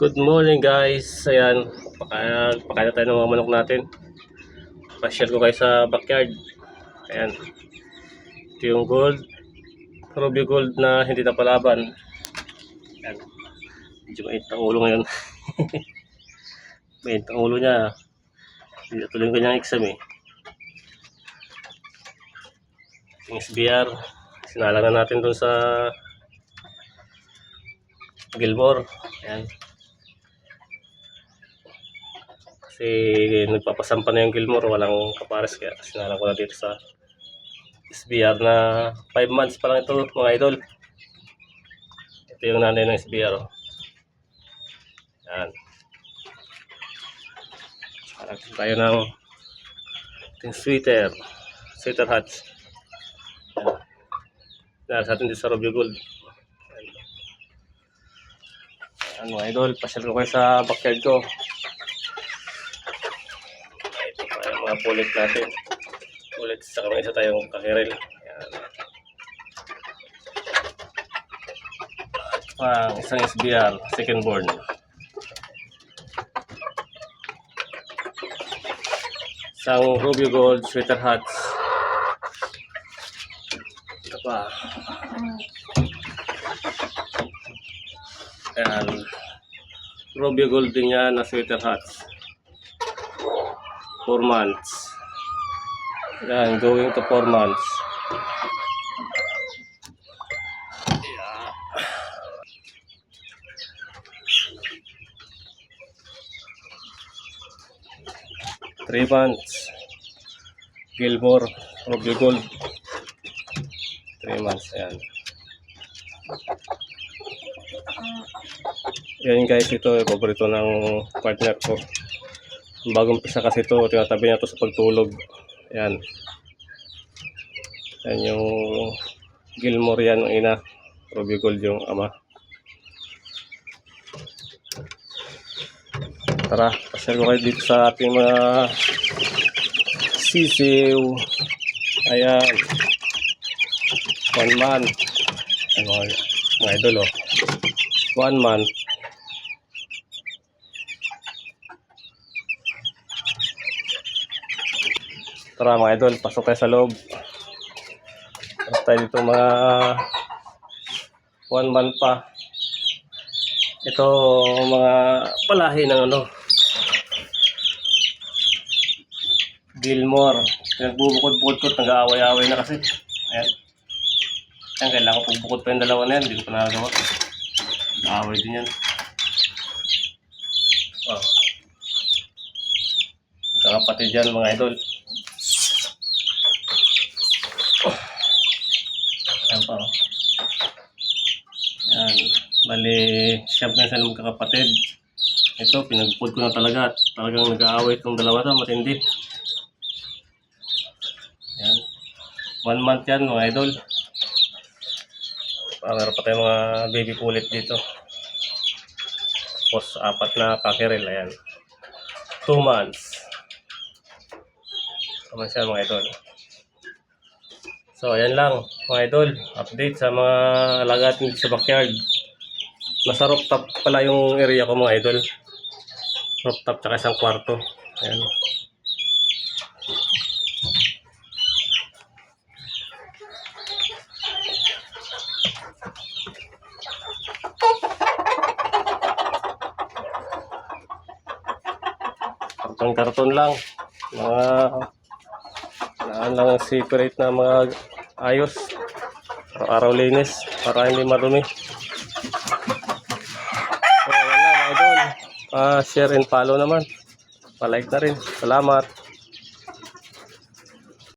Good morning guys. Ayan, pakain na tayo ng mga manok natin. Pa-share ko kayo sa backyard. Ayan. Ito yung gold. Ruby gold na hindi napalaban. Ayan. Medyo mainit ang ulo ngayon. Mainit ang ulo niya. Hindi tuloy yung kanyang exam eh. Yung SBR. Sinala na natin dun sa Gilmore. Ayan. Kasi nagpapasampa na yung Gilmore, walang kapares, kaya sinalang ko na dito sa SBR na 5 months pa lang ito mga idol. Ito yung nanay ng SBR. Ayan. Harapin tayo ng ating sweater hatch. Ayan. Sa atin dito sa Ruby Gold. Ayan mga idol, pasyal ko kayo sa backyard ko. Mga pulit natin. Pulit sa kamay, isa tayong kakiril. Ayan. At isang SBR, second born. Isang Ruby Gold sweater hats. Ito pa. Ayan. Ruby Gold din yan na sweater hats. 4 months. Yan, going to 4 months. Yeah. 3 months. Gilmore, Ruby Gold. 3 months, ayan. Yan guys, ito yung paborito ng partner ko. Bagong pisa kasi ito, tinatabi niya ito sa pagtulog. Ayan. Yan yung Gilmore yan, yung ina. Ruby Gold yung ama. Tara, pasyal ko kayo dito sa ating mga sisiw. Ayan. 1 month. Ano, mga idol, oh. 1 month. Tara mga idol, pasok tayo sa loob. Pasok tayo dito mga 1 month pa. Ito mga palahi ng ano, Gilmore. Nagbubukod-bukod ko, nag-aaway-aaway na kasi. Ayan. Ayan, kailangan ko bubukod pa yung dalawa na yan. Hindi ko pa nagagawa. Nag-aaway din yan. Oh. Kakapatid dyan mga idol. Ayan pa, oh. Ayan. Bali, siyempre na sila magkakapatid. Ito, pinagpud ko na talaga. Talagang nag-aaway itong dalawa na, matindi. Ayan. 1 month yan mga idol. Meron pa tayong mga baby pulit dito. Tapos 4 na kakiril. Ayan. 2 months. 2 months yan mga idol. So, ayan lang mga idol, update sa mga alaga natin sa backyard. Nasa rooftop pala yung area ko mga idol. Rooftop tsaka isang kwarto. Ayan. Karton lang. Mga naan lang ang separate na mga ayos. Araw-araw linis para hindi marumi. So, wala mga idol. Share and follow naman. Pa-like na rin. Salamat.